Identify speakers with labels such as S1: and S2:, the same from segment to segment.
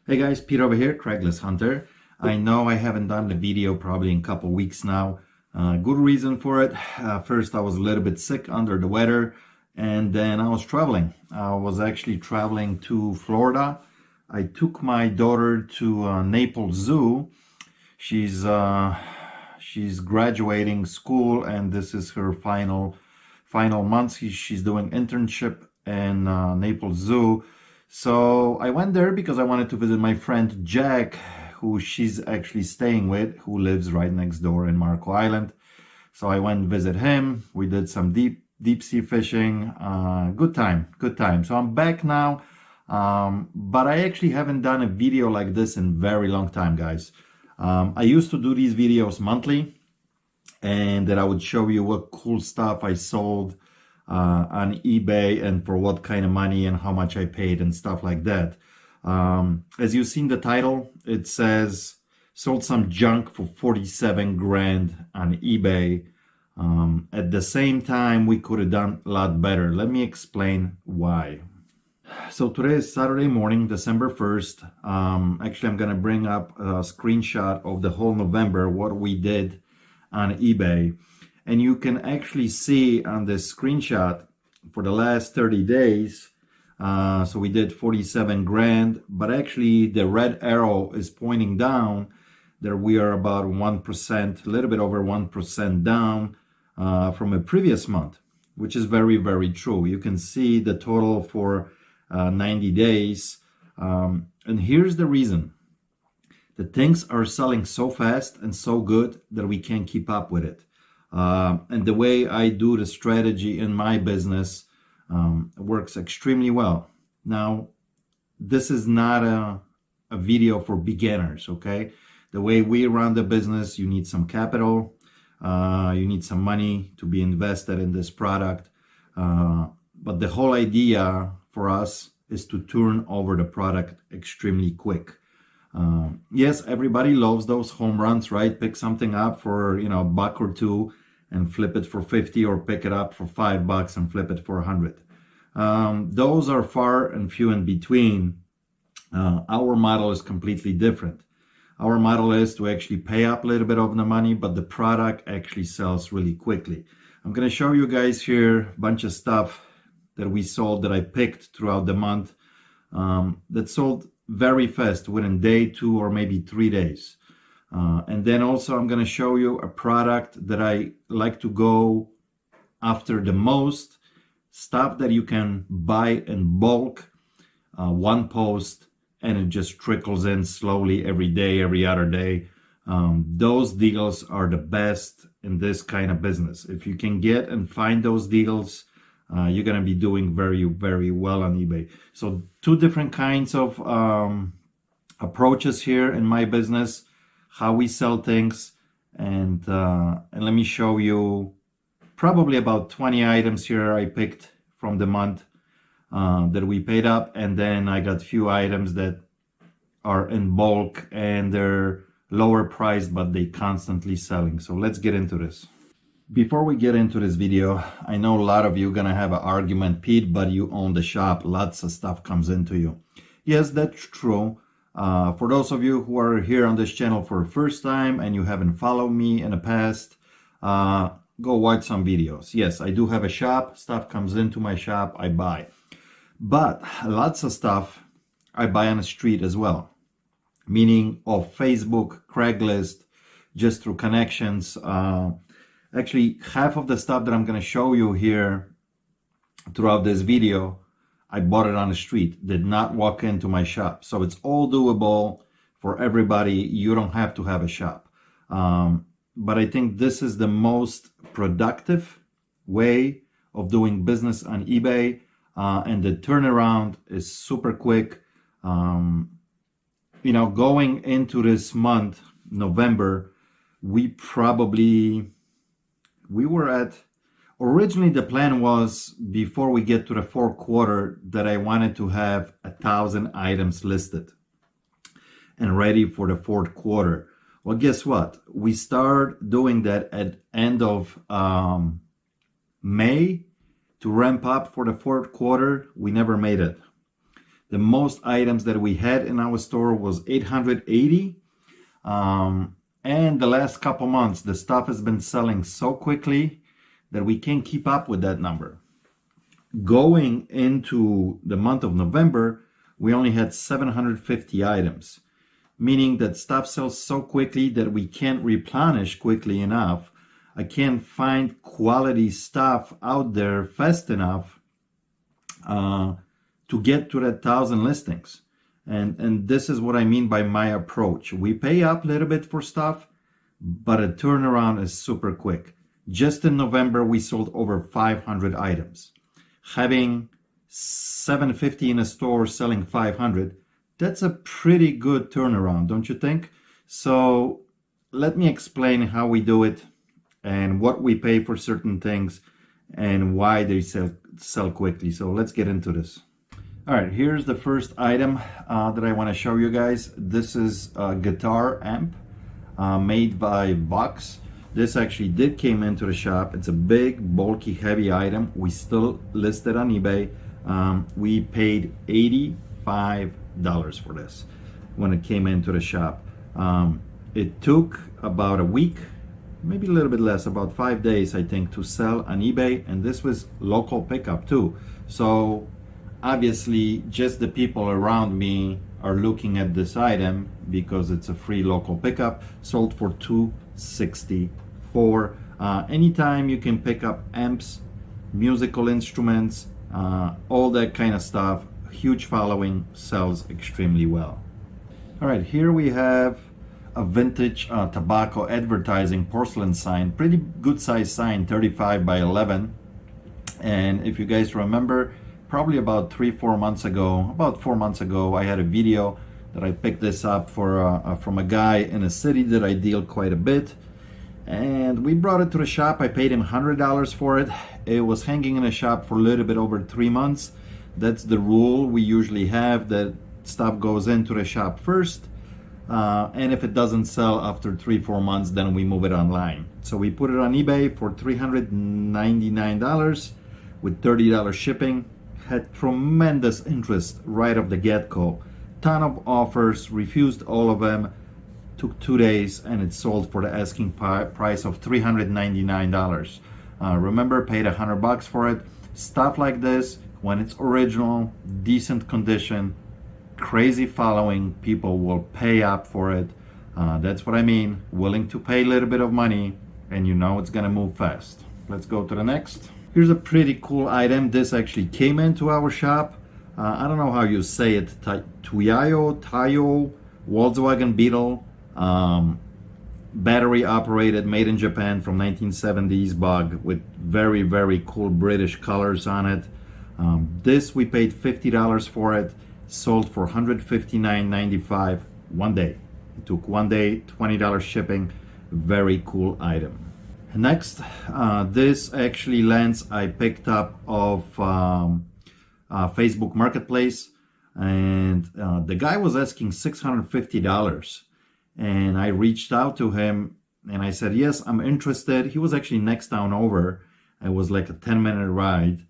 S1: Hey guys, Pete over here, Craigslist Hunter. I know I haven't done the video probably in a couple weeks now. Good reason for it. First, I was a little bit sick, under the weather, and then I was traveling. I was actually traveling to Florida. I took my daughter to Naples Zoo. She's graduating school, and this is her final month. She's doing internship in Naples Zoo. So I went there because I wanted to visit my friend Jack, who she's actually staying with, who lives right next door in Marco Island. So I went and visit him. We did some deep sea fishing. Good time. So I'm back now, but I actually haven't done a video like this in a very long time, guys. I used to do these videos monthly, and that I would show you what cool stuff I sold on eBay and for what kind of money and how much I paid and stuff like that. As you've seen the title, it says sold some junk for 47 grand on eBay. At the same time, we could have done a lot better. Let me explain why. So today is Saturday morning, December 1st. Actually, I'm gonna bring up a screenshot of the whole November, what we did on eBay. And you can actually see on this screenshot for the last 30 days, so we did 47 grand, but actually the red arrow is pointing down, that we are about 1%, a little bit over 1% down from a previous month, which is very, very true. You can see the total for 90 days. And here's the reason. The things are selling so fast and so good that we can't keep up with it. And the way I do the strategy in my business works extremely well. Now, this is not a video for beginners, okay? The way we run the business, you need some capital, you need some money to be invested in this product. But the whole idea for us is to turn over the product extremely quick. Yes, everybody loves those home runs, right? Pick something up for, a buck or two and flip it for 50, or pick it up for $5 and flip it for 100. Those are far and few in between. Our model is completely different. Our model is to actually pay up a little bit of the money, but the product actually sells really quickly. I'm going to show you guys here a bunch of stuff that we sold, that I picked throughout the month, that sold very fast, within day, 2, or maybe 3 days. And then also I'm going to show you a product that I like to go after the most, stuff that you can buy in bulk, one post, and it just trickles in slowly every day, every other day. Those deals are the best in this kind of business. If you can get and find those deals, you're going to be doing very, very well on eBay. So 2 different kinds of approaches here in my business, how we sell things, and let me show you probably about 20 items here I picked from the month that we paid up, and then I got a few items that are in bulk and they're lower priced, but they constantly selling. So let's get into this. Before we get into this video, I know a lot of you are gonna have an argument, Pete, but you own the shop, lots of stuff comes into you. Yes, that's true. For those of you who are here on this channel for the first time and you haven't followed me in the past, go watch some videos. Yes, I do have a shop, stuff comes into my shop, I buy. But lots of stuff I buy on the street as well, meaning off Facebook, Craigslist, just through connections. Actually, half of the stuff that I'm going to show you here throughout this video, I bought it on the street, did not walk into my shop. So it's all doable for everybody. You don't have to have a shop. But I think this is the most productive way of doing business on eBay. And the turnaround is super quick. Going into this month, November, we were at, originally the plan was, before we get to the 4th quarter, that I wanted to have 1,000 items listed and ready for the 4th quarter. Well, guess what? We start doing that at end of May to ramp up for the 4th quarter. We never made it. The most items that we had in our store was 880. And the last couple months, the stuff has been selling so quickly that we can't keep up with that number. Going into the month of November, we only had 750 items, meaning that stuff sells so quickly that we can't replenish quickly enough. I can't find quality stuff out there fast enough to get to that 1,000 listings. And this is what I mean by my approach. We pay up a little bit for stuff, but a turnaround is super quick. Just in November, we sold over 500 items. Having 750 in a store selling 500, that's a pretty good turnaround, don't you think? So let me explain how we do it and what we pay for certain things and why they sell quickly. So let's get into this. All right, here's the first item that I want to show you guys. This is a guitar amp made by Vox. This actually came into the shop. It's a big, bulky, heavy item. We still list it on eBay. We paid $85 for this when it came into the shop. It took about a week, maybe a little bit less, about 5 days, I think, to sell on eBay. And this was local pickup too. So obviously, just the people around me are looking at this item because it's a free local pickup. Sold for $264. Anytime you can pick up amps, musical instruments, all that kind of stuff, huge following, sells extremely well. All right, here we have a vintage tobacco advertising porcelain sign, pretty good size sign, 35 by 11. And if you guys remember, probably about 4 months ago, I had a video that I picked this up from a guy in a city that I deal quite a bit. And we brought it to the shop. I paid him $100 for it. It was hanging in the shop for a little bit over 3 months. That's the rule we usually have, that stuff goes into the shop first. And if it doesn't sell after 3-4 months, then we move it online. So we put it on eBay for $399 with $30 shipping. Had tremendous interest right off the get-go. Ton of offers, refused all of them. Took 2 days and it sold for the asking price of $399. Remember, paid $100 for it. Stuff like this, when it's original, decent condition, crazy following, people will pay up for it. That's what I mean, willing to pay a little bit of money, and you know it's gonna move fast. Let's go to the next. Here's a pretty cool item. This actually came into our shop. I don't know how you say it. Tayo, Volkswagen Beetle, battery operated, made in Japan, from 1970s bug, with very, very cool British colors on it. This we paid $50 for it. Sold for $159.95 one day. It took 1 day, $20 shipping. Very cool item. Next, this actually lens I picked up of Facebook Marketplace, and the guy was asking $650, and I reached out to him and I said, yes, I'm interested. He was actually next town over. It was like a 10-minute ride,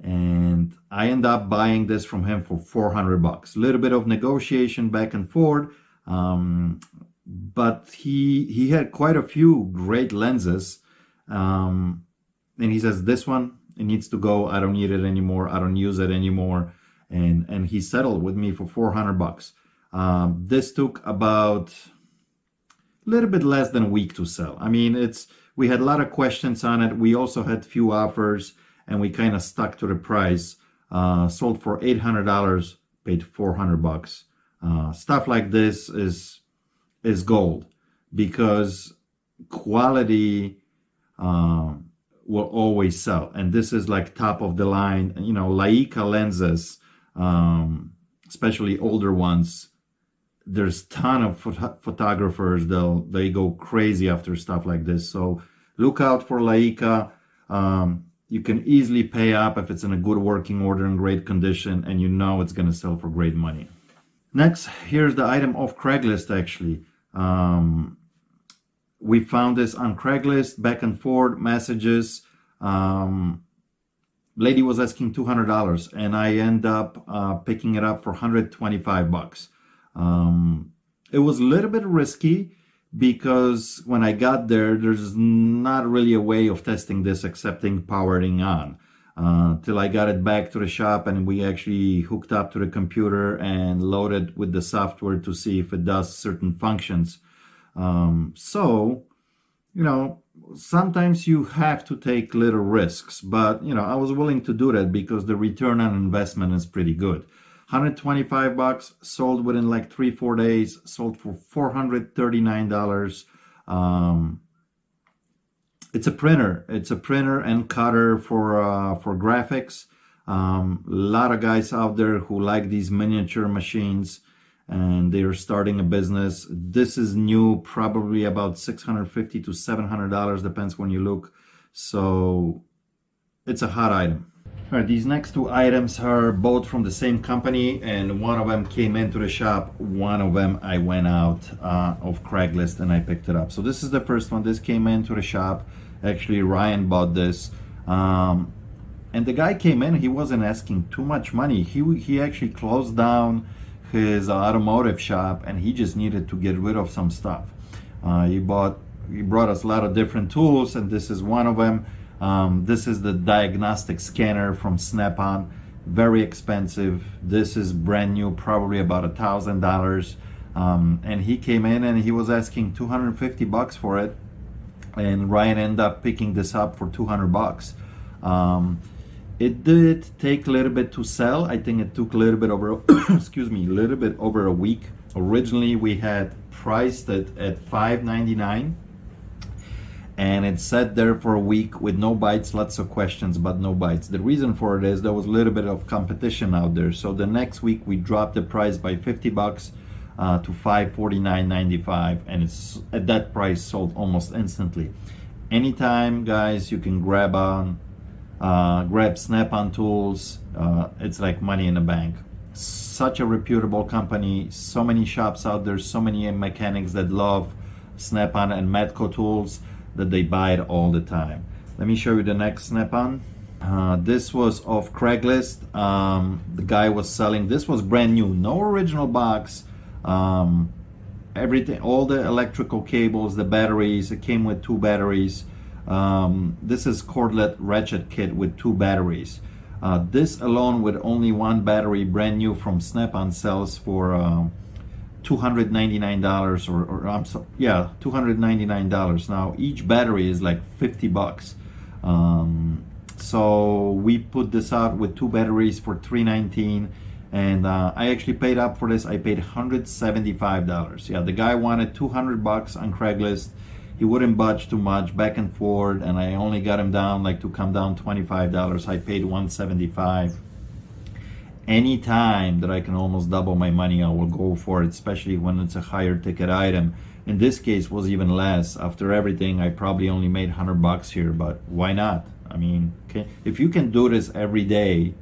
S1: and I ended up buying this from him for $400. A little bit of negotiation back and forth, but he had quite a few great lenses, and he says, this one, it needs to go. I don't need it anymore. I don't use it anymore. And he settled with me for $400. This took about a little bit less than a week to sell. I mean, we had a lot of questions on it. We also had few offers, and we kind of stuck to the price. Sold for $800, paid $400. Stuff like this is gold, because quality will always sell. And this is like top of the line, you know, Leica lenses, especially older ones. There's a ton of photographers, they go crazy after stuff like this. So look out for Leica. You can easily pay up if it's in a good working order and great condition, and you know it's going to sell for great money. Next, here's the item off Craigslist actually. We found this on Craigslist, back and forth messages. lady was asking $200, and I end up picking it up for 125 bucks. It was a little bit risky because when I got there, there's not really a way of testing this except powering on. Till I got it back to the shop and we actually hooked up to the computer and loaded with the software to see if it does certain functions. So, you know, sometimes you have to take little risks, but, you know, I was willing to do that because the return on investment is pretty good. 125 bucks, sold within like 3-4 days, sold for $439. It's a printer. It's a printer and cutter for graphics. A lot of guys out there who like these miniature machines and they're starting a business. This is new, probably about $650 to $700, depends when you look. So it's a hot item. All right, these next two items are both from the same company, and one of them came into the shop. One of them I went out of Craigslist and I picked it up. So this is the first one. This came into the shop. Actually, Ryan bought this. And the guy came in, he wasn't asking too much money. He actually closed down his automotive shop and he just needed to get rid of some stuff. He brought us a lot of different tools, and this is one of them. This is the diagnostic scanner from Snap-on, very expensive. This is brand new, probably about $1,000. And he came in and he was asking 250 bucks for it, and Ryan ended up picking this up for 200 bucks. It did take a little bit to sell. I think it took a little bit over, excuse me, a little bit over a week. Originally we had priced it at $5.99. and it sat there for a week with no bites, lots of questions, but no bites. The reason for it is there was a little bit of competition out there. So the next week we dropped the price by 50 bucks to $549.95, and it's at that price sold almost instantly. Anytime, guys, you can grab Snap-on tools. It's like money in the bank. Such a reputable company, so many shops out there, so many mechanics that love Snap-on and Matco tools that they buy it all the time. Let me show you the next Snap-on. This was off Craigslist. The guy was selling, this was brand new, no original box. Everything, all the electrical cables, the batteries, it came with 2 batteries. This is cordlet ratchet kit with 2 batteries. This alone with only 1 battery, brand new from Snap-on, sells for $299 or I'm sorry, yeah, $299. Now each battery is like 50 bucks. So we put this out with 2 batteries for $319, and I actually paid up for this. I paid $175. Yeah, the guy wanted 200 bucks on Craigslist. He wouldn't budge too much, back and forth, and I only got him down, like, to come down $25. I paid $175. Anytime that I can almost double my money, I will go for it, especially when it's a higher ticket item. In this case was even less. After everything, I probably only made 100 bucks here, but why not? I mean, okay, if you can do this every day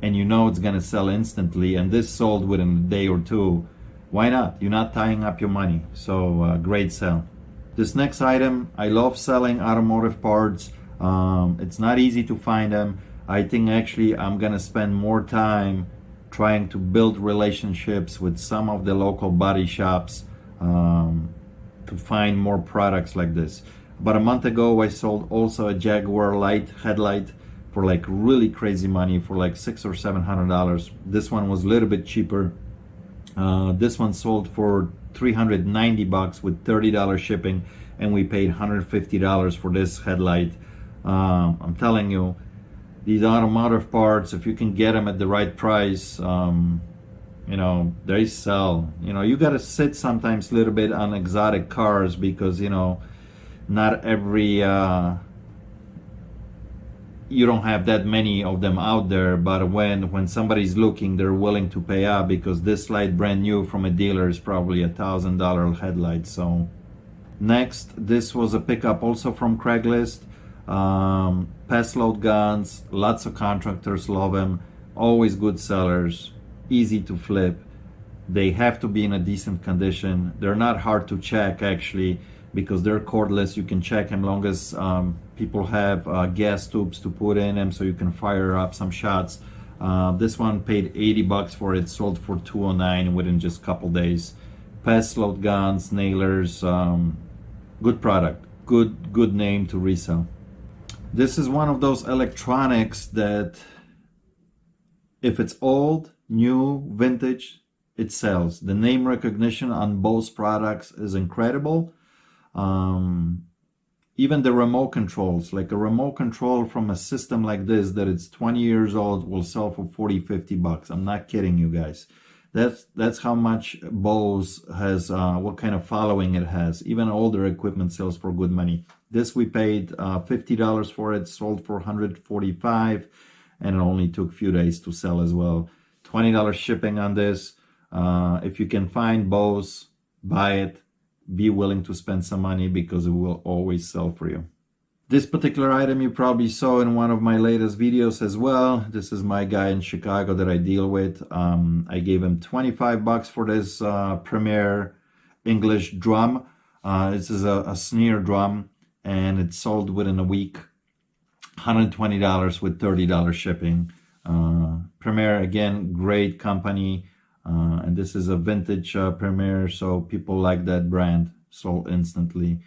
S1: and you know it's gonna sell instantly, and this sold within a day or 2, why not? You're not tying up your money. So great sell. This next item, I love selling automotive parts. It's not easy to find them. I think actually I'm gonna spend more time trying to build relationships with some of the local body shops to find more products like this. About a month ago, I sold also a Jaguar light headlight for like really crazy money, for like $600 or $700. This one was a little bit cheaper. This one sold for $390 bucks with $30 shipping, and we paid $150 for this headlight. I'm telling you, these automotive parts, if you can get them at the right price, you know, they sell. You know, you gotta sit sometimes a little bit on exotic cars because, you know, not every, you don't have that many of them out there, but when somebody's looking, they're willing to pay up, because this light brand new from a dealer is probably $1,000 headlight. So next, this was a pickup also from Craigslist. Pass load guns, lots of contractors love them, always good sellers, easy to flip. They have to be in a decent condition. They're not hard to check actually. because they're cordless. You can check them long as people have gas tubes to put in them, so you can fire up some shots. This one paid 80 bucks for it, sold for 209 within just a couple days. Pass load guns, nailers, good product, good name to resell. This is one of those electronics that if it's old, new, vintage, it sells. The name recognition on both products is incredible. Even the remote controls, like a remote control from a system like this that it's 20 years old, will sell for 40-50 bucks. I'm not kidding you guys. That's how much Bose has, what kind of following it has. Even older equipment sells for good money. This we paid $50 for it, sold for $145, and it only took a few days to sell as well. $20 shipping on this. If you can find Bose, buy it. Be willing to spend some money because it will always sell for you. This particular item you probably saw in one of my latest videos as well. This is my guy in Chicago that I deal with. I gave him 25 bucks for this Premier English drum. This is a snare drum, and it sold within a week. $120 with $30 shipping. Premier, again, great company. And this is a vintage Premier, so people like that brand. Sold instantly.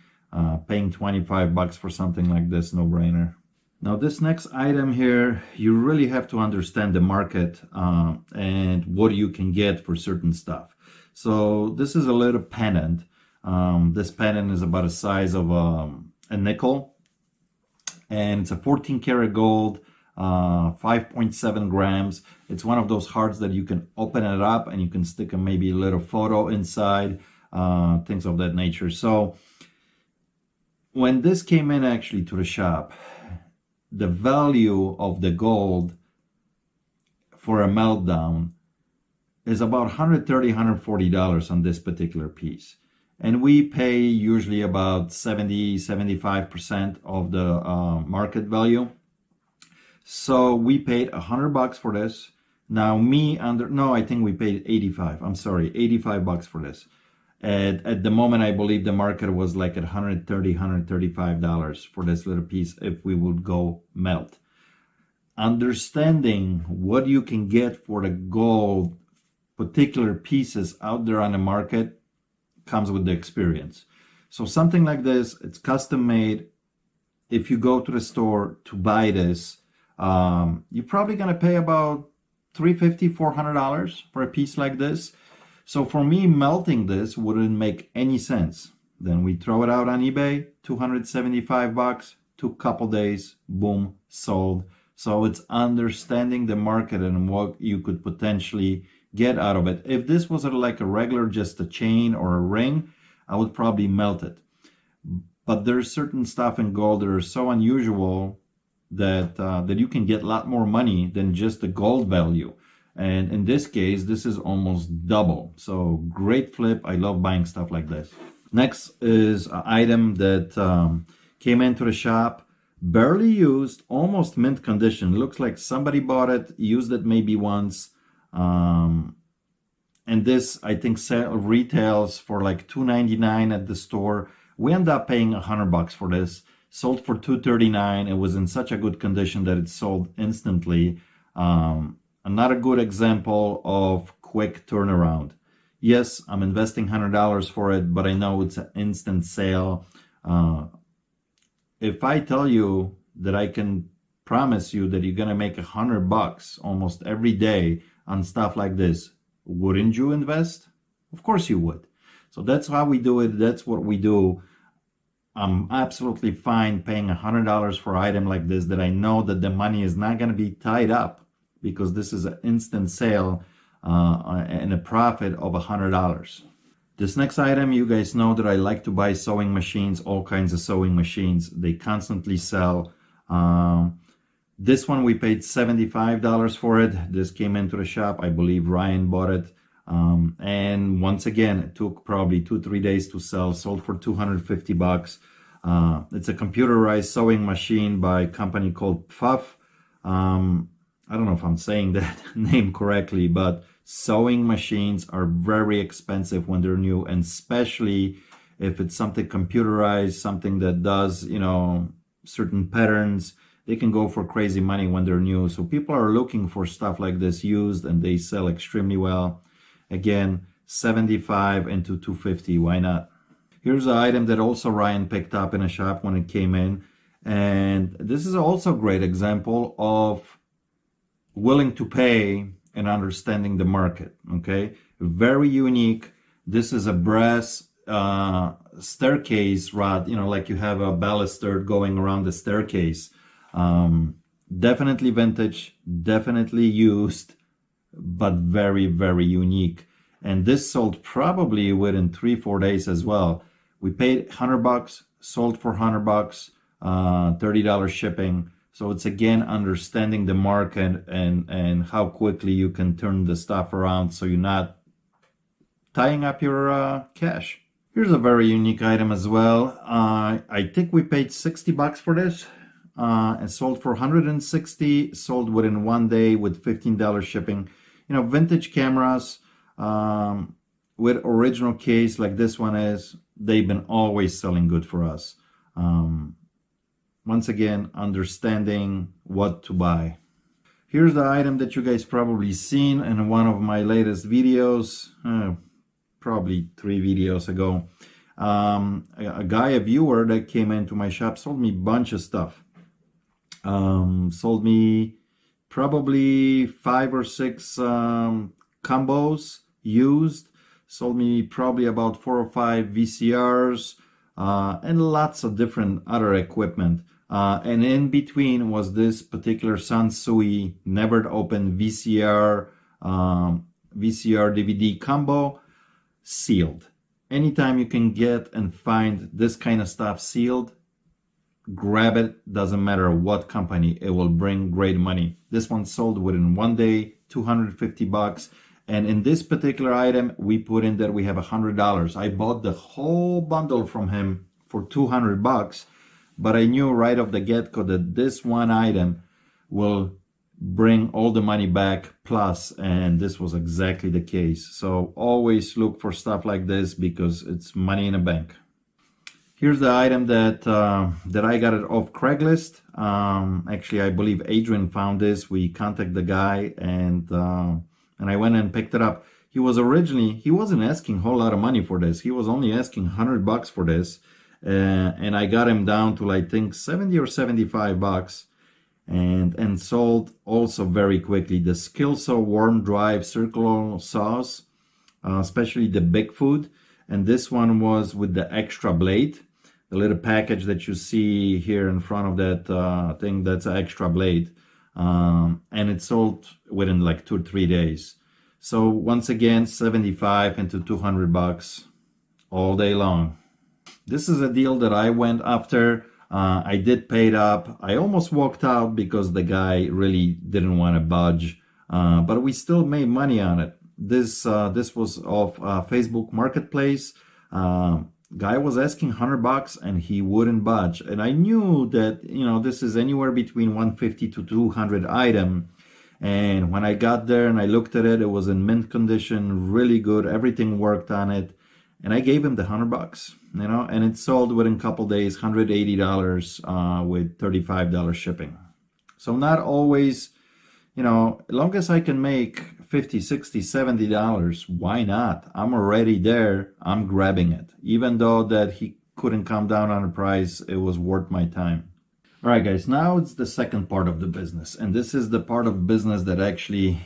S1: Paying 25 bucks for something like this, no brainer. Now this next item here, you really have to understand the market and what you can get for certain stuff. So this is a little pendant. This pendant is about the size of a nickel, and it's a 14 karat gold, 5.7 grams. It's one of those hearts that you can open it up and you can stick maybe a little photo inside, things of that nature. So when this came in actually to the shop, the value of the gold for a meltdown is about $130, $140 on this particular piece. And we pay usually about 70-75% of the market value. So we paid 100 bucks for this. Now I think we paid 85. I'm sorry, 85 bucks for this. At the moment, I believe the market was like at $130, $135 for this little piece if we would go melt. Understanding what you can get for the gold particular pieces out there on the market comes with the experience. So something like this, it's custom made. If you go to the store to buy this, you're probably going to pay about $350, $400 for a piece like this. So for me, melting this wouldn't make any sense. Then we throw it out on eBay, 275 bucks, took a couple days, boom, sold. So it's understanding the market and what you could potentially get out of it. If this was like a regular, just a chain or a ring, I would probably melt it. But there's certain stuff in gold that are so unusual that that you can get a lot more money than just the gold value. And in this case, this is almost double. So great flip. I love buying stuff like this. Next is an item that came into the shop, barely used, almost mint condition. Looks like somebody bought it, used it maybe once. And this, I think, retails for like $2.99 at the store. We end up paying 100 bucks for this. Sold for $2.39. It was in such a good condition that it sold instantly. Another good example of quick turnaround. Yes, I'm investing $100 for it, but I know it's an instant sale. If I tell you that I can promise you that you're gonna make 100 bucks almost every day on stuff like this, wouldn't you invest? Of course you would. So that's how we do it. That's what we do. I'm absolutely fine paying $100 for an item like this that I know that the money is not going to be tied up, because this is an instant sale and a profit of $100. This next item, you guys know that I like to buy sewing machines, all kinds of sewing machines. They constantly sell. This one we paid $75 for it. This came into the shop. I believe Ryan bought it. And once again, it took probably 2-3 days to sell. Sold for 250 bucks. It's a computerized sewing machine by a company called Puff. I don't know if I'm saying that name correctly, but sewing machines are very expensive when they're new, and especially If it's something computerized, something that does, you know, certain patterns, they can go for crazy money when they're new. So people are looking for stuff like this used, and they sell extremely well. Again, 75 into 250, why not? Here's an item that also Ryan picked up in a shop when it came in. And this is also a great example of willing to pay and understanding the market, okay? Very unique. This is a brass staircase rod, you know, like you have a baluster going around the staircase. Definitely vintage, definitely used, but very, very unique. And this sold probably within 3-4 days as well. We paid $100, sold for $100, $30 shipping. So it's again understanding the market and how quickly you can turn the stuff around so you're not tying up your cash. Here's a very unique item as well. I think we paid $60 for this and sold for $160, sold within 1 day with $15 shipping. You know, vintage cameras with original case like this one is, they've been always selling good for us. Once again, understanding what to buy. Here's the item that you guys probably seen in one of my latest videos, probably 3 videos ago. A guy, a viewer that came into my shop, sold me a bunch of stuff. Sold me probably 5 or 6 combos used. Sold me probably about 4 or 5 VCRs and lots of different other equipment. And in between was this particular Sansui never opened VCR DVD combo, sealed. Anytime you can get and find this kind of stuff sealed, grab it. Doesn't matter what company, it will bring great money. This one sold within 1 day, $250. And in this particular item, we put in that we have $100. I bought the whole bundle from him for $200, but I knew right off the get-go that this one item will bring all the money back plus, and this was exactly the case. So always look for stuff like this because it's money in the bank. Here's the item that I got it off Craigslist. Actually, I believe Adrian found this. We contacted the guy and I went and picked it up. He wasn't asking a whole lot of money for this. He was only asking $100 for this. And I got him down to, I think, 70 or $75 and sold also very quickly. The Skill Saw Warm Drive circular saws, especially the Bigfoot. And this one was with the extra blade. The little package that you see here in front of that thing, that's an extra blade. And it sold within like 2 or 3 days. So once again, 75 into $200 all day long. This is a deal that I went after. I did pay it up. I almost walked out because the guy really didn't want to budge, but we still made money on it. This was off Facebook Marketplace. Guy was asking $100 and he wouldn't budge. And I knew that, you know, this is anywhere between 150 to 200 item. And when I got there and I looked at it, it was in mint condition, really good. Everything worked on it. And I gave him the $100, you know, and it sold within a couple days, $180 with $35 shipping. So not always, you know, as long as I can make $50, $60, $70, why not? I'm already there. I'm grabbing it. Even though that he couldn't come down on the price, it was worth my time. All right, guys, now it's the second part of the business. And this is the part of business that actually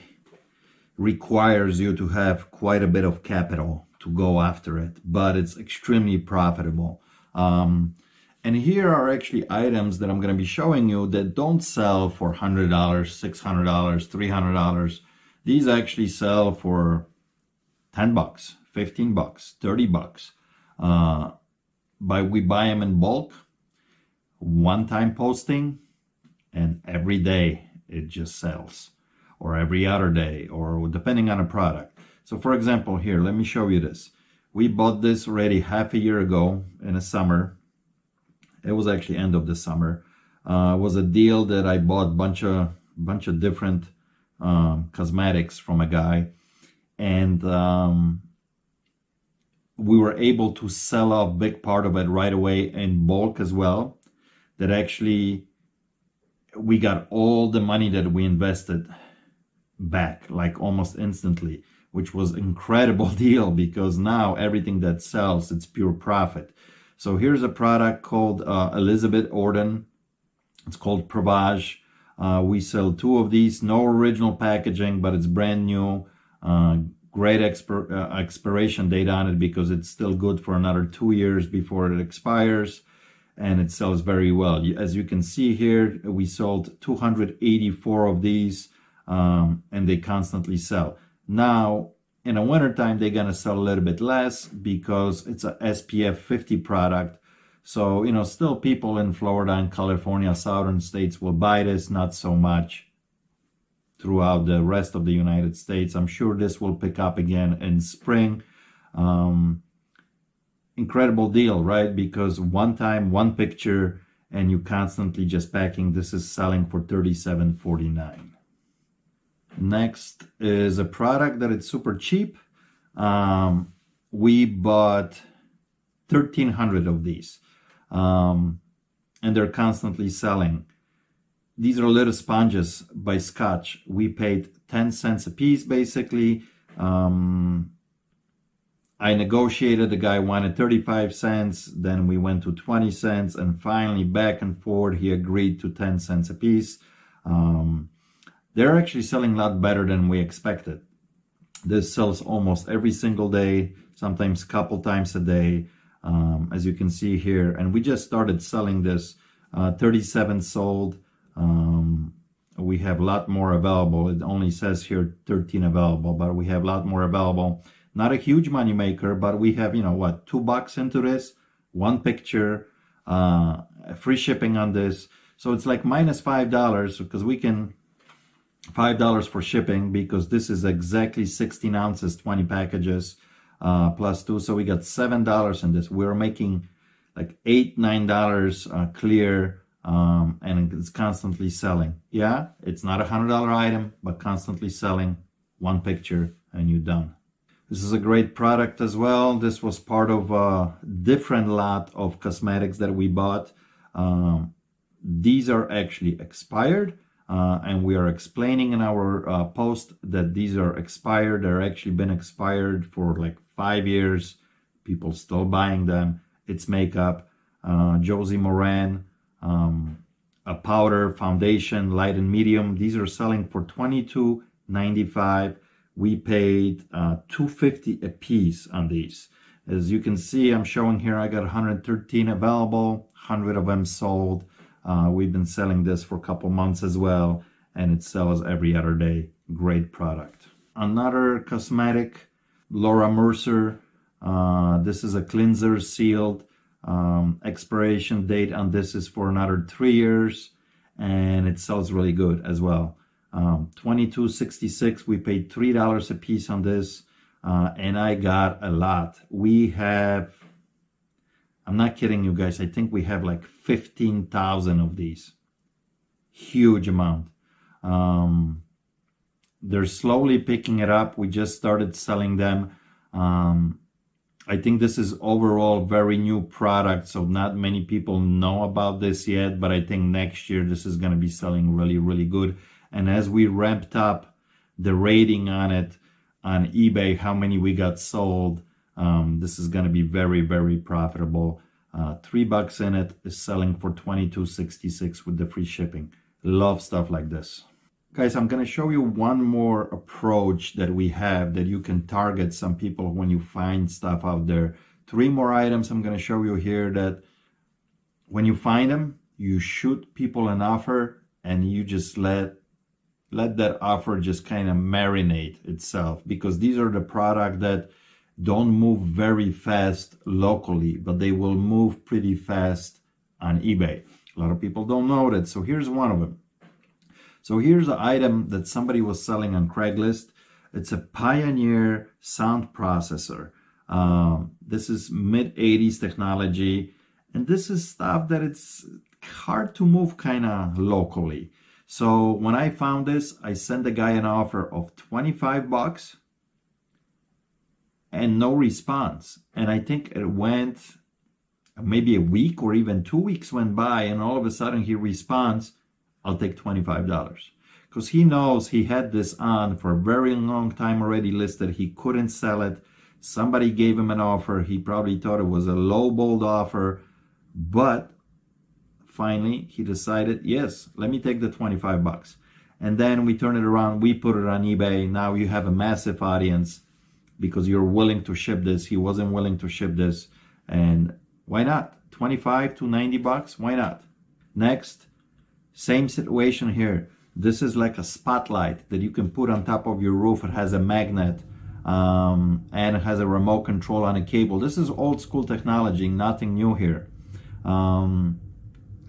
S1: requires you to have quite a bit of capital to go after it, but it's extremely profitable. And here are actually items that I'm going to be showing you that don't sell for $100, $600, $300. These actually sell for $10, $15, $30. We buy them in bulk, one-time posting, and every day it just sells, or every other day, or depending on a product. So for example, here, let me show you this. We bought this already half a year ago in the summer. It was actually end of the summer. It was a deal that I bought bunch of different cosmetics from a guy. And we were able to sell off a big part of it right away in bulk as well, that actually we got all the money that we invested back, like almost instantly, which was incredible deal, because now everything that sells, it's pure profit. So here's a product called Elizabeth Orden. It's called Provage. We sell 2 of these, no original packaging, but it's brand new. Great expiration date on it, because it's still good for another 2 years before it expires, and it sells very well. As you can see here, we sold 284 of these, and they constantly sell. Now, in the wintertime, they're gonna sell a little bit less because it's a SPF 50 product. So, you know, still people in Florida and California, southern states will buy this, not so much throughout the rest of the United States. I'm sure this will pick up again in spring. Incredible deal, right? Because one time, one picture, and you constantly just packing. This is selling for $37.49. Next is a product that it's super cheap. We bought 1,300 of these, and they're constantly selling. These are little sponges by Scotch. We paid 10 cents a piece, basically. I negotiated, the guy wanted 35 cents, then we went to 20 cents, and finally back and forth, he agreed to 10 cents a piece. They're actually selling a lot better than we expected. This sells almost every single day, sometimes a couple times a day, as you can see here. And we just started selling this, 37 sold. We have a lot more available. It only says here 13 available, but we have a lot more available. Not a huge money maker, but we have, you know what, $2 into this, 1 picture, free shipping on this. So it's like minus $5, because we can, $5 for shipping, because this is exactly 16 ounces, 20 packages, plus 2. So we got $7 in this. We're making like $8, $9 clear, and it's constantly selling. Yeah, it's not a $100 item, but constantly selling, 1 picture, and you're done. This is a great product as well. This was part of a different lot of cosmetics that we bought. These are actually expired, and we are explaining in our post that these are expired. They're actually been expired for like 5 years. People still buying them. It's makeup, Josie Moran, a powder, foundation, light and medium. These are selling for $22.95. We paid $2.50 a piece on these. As you can see, I'm showing here, I got 113 available, 100 of them sold. We've been selling this for a couple months as well, and it sells every other day. Great product. Another cosmetic, Laura Mercer. This is a cleanser sealed. Expiration date on this is for another 3 years, and it sells really good as well. $22.66. We paid $3 a piece on this, and I got a lot. We have, I'm not kidding you guys, I think we have like 15,000 of these. Huge amount. They're slowly picking it up. We just started selling them. I think this is overall very new product, so not many people know about this yet, but I think next year this is going to be selling really, really good. And as we ramped up the rating on it on eBay, how many we got sold, this is going to be very, very profitable. $3 in it is selling for $22.66 with the free shipping. Love stuff like this. Guys, I'm going to show you one more approach that we have that you can target some people when you find stuff out there. 3 more items I'm going to show you here that when you find them, you shoot people an offer and you just let that offer just kind of marinate itself, because these are the product that don't move very fast locally, but they will move pretty fast on eBay. A lot of people don't know that. So here's one of them. So here's an item that somebody was selling on Craigslist. It's a Pioneer sound processor. This is mid-80s technology, and this is stuff that it's hard to move kind of locally. So when I found this, I sent the guy an offer of $25, and no response. And I think it went maybe a week or even 2 weeks went by, and all of a sudden he responds, I'll take $25. Because he knows he had this on for a very long time already listed. He couldn't sell it. Somebody gave him an offer. He probably thought it was a low-balled offer, but finally he decided, yes, let me take the 25 bucks. And then we turn it around, we put it on eBay. Now you have a massive audience because you're willing to ship this. He wasn't willing to ship this. And why not? 25 to 90 bucks, why not? Next, same situation here. This is like a spotlight that you can put on top of your roof. It has a magnet and it has a remote control on a cable. This is old school technology, nothing new here.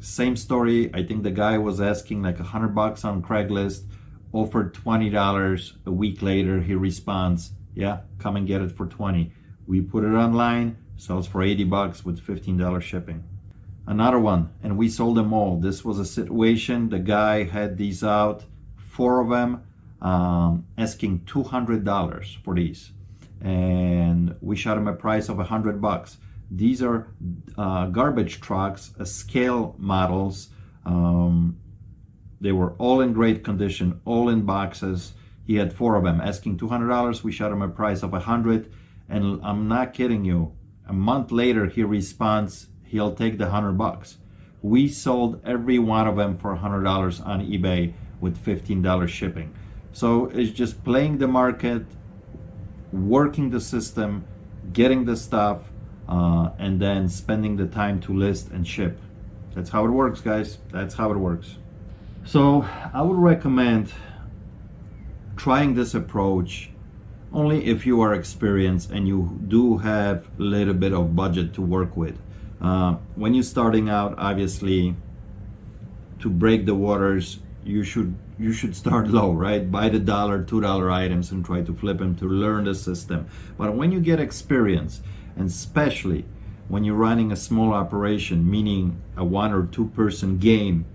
S1: Same story. I think the guy was asking like $100 on Craigslist, offered $20. A week later, he responds, yeah, come and get it for 20. We put it online, sells for 80 bucks with $15 shipping. Another one, and we sold them all. This was a situation, the guy had these out, 4 of them, asking $200 for these. And we shot him a price of 100 bucks. These are garbage trucks, scale models. They were all in great condition, all in boxes. He had 4 of them, asking $200. We shot him a price of 100. And I'm not kidding you. A month later, he responds, he'll take the 100 bucks. We sold every one of them for $100 on eBay with $15 shipping. So it's just playing the market, working the system, getting the stuff, and then spending the time to list and ship. That's how it works, guys. That's how it works. So I would recommend trying this approach only if you are experienced and you do have a little bit of budget to work with. When you're starting out, obviously, to break the waters, you should start low, right? Buy the $1, $2 items and try to flip them to learn the system. But when you get experience, and especially when you're running a small operation, meaning a 1 or 2 person game,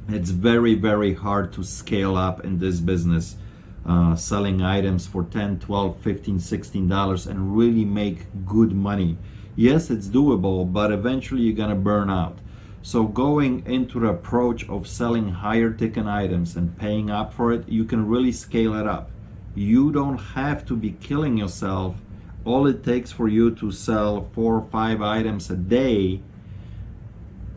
S1: it's very, very hard to scale up in this business. Selling items for $10, $12, $15, $16 and really make good money. Yes, it's doable, but eventually you're gonna burn out. So going into the approach of selling higher ticket items and paying up for it, you can really scale it up. You don't have to be killing yourself. All it takes for you to sell 4 or 5 items a day,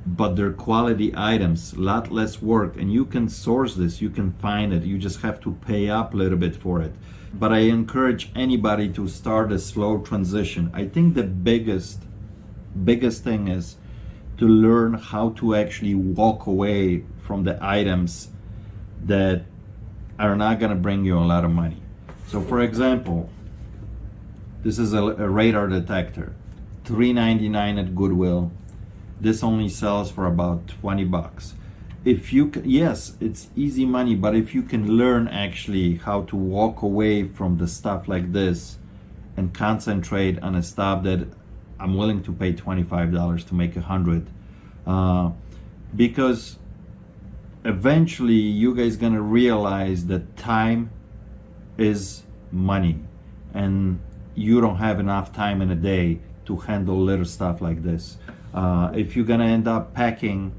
S1: but they're quality items, a lot less work, and you can source this, you can find it, you just have to pay up a little bit for it. But I encourage anybody to start a slow transition. I think the biggest thing is to learn how to actually walk away from the items that are not gonna bring you a lot of money. So for example, this is a radar detector, $3.99 at Goodwill. This only sells for about 20 bucks. If you can, yes, it's easy money, but if you can learn actually how to walk away from the stuff like this and concentrate on a stuff that I'm willing to pay $25 to make 100, because eventually you guys gonna realize that time is money and you don't have enough time in a day to handle little stuff like this. If you're gonna end up packing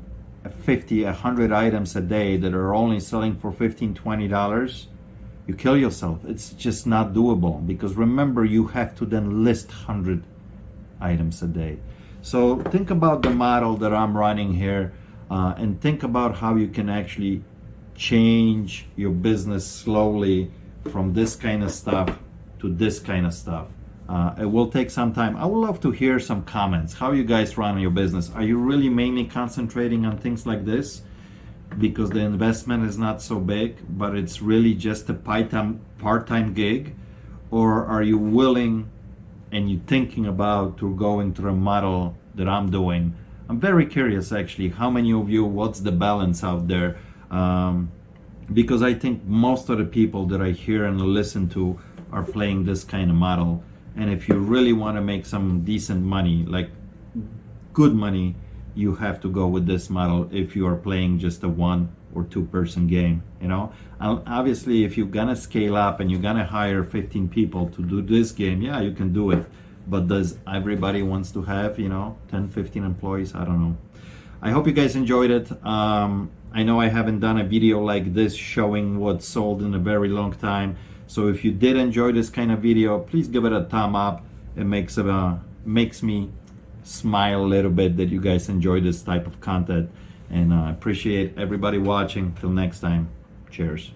S1: 50, 100 items a day that are only selling for $15, $20, you kill yourself. It's just not doable, because remember, you have to then list 100 items a day. So think about the model that I'm running here, and think about how you can actually change your business slowly from this kind of stuff to this kind of stuff. It will take some time. I would love to hear some comments. How you guys run your business? Are you really mainly concentrating on things like this because the investment is not so big, but it's really just a part-time gig? Or are you willing and you thinking about to go into a model that I'm doing? I'm very curious actually, how many of you, what's the balance out there? Because I think most of the people that I hear and listen to are playing this kind of model. And if you really want to make some decent money, like good money, you have to go with this model if you are playing just a 1 or two-person game, you know. Obviously, if you're gonna scale up and you're gonna hire 15 people to do this game, yeah, you can do it. But does everybody wants to have, you know, 10, 15 employees? I don't know. I hope you guys enjoyed it. I know I haven't done a video like this showing what's sold in a very long time. So if you did enjoy this kind of video, please give it a thumb up. It makes me smile a little bit that you guys enjoy this type of content. And I appreciate everybody watching. Till next time, cheers.